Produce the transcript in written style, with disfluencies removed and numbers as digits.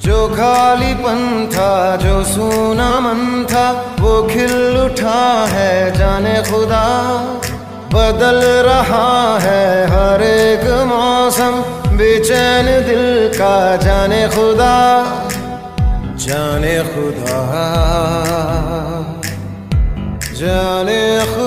जो खालीपन था, जो सूना मन था, वो खिल उठा है जाने खुदा। बदल रहा है हर एक मौसम, बेचैन दिल का जाने खुदा। जाने खुदा, जाने खुदा।